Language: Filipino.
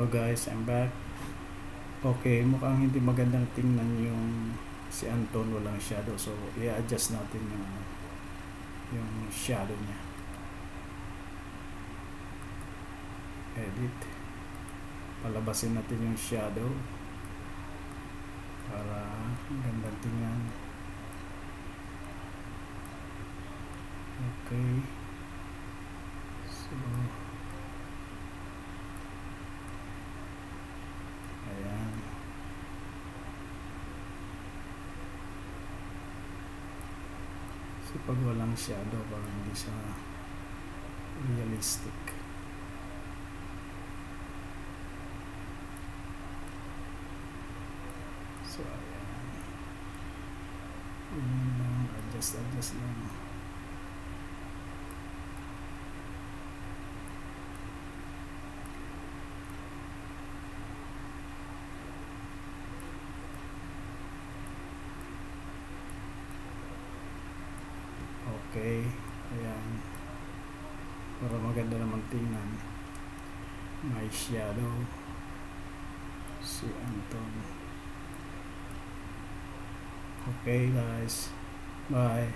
Hello guys, I'm back. Okay, mukhang hindi magandang tingnan yung si Anton, walang shadow. So, i-adjust natin yung shadow niya. Edit. Palabasin natin yung shadow para magandang tingnan. Okay. So, ayan. So, pag walang shadow, parang hindi siya realistic. So, ayan. Yun lang. Adjust lang. Okay, ayan, para maganda naman tingnan. May shadow si Anton. Okay guys, bye.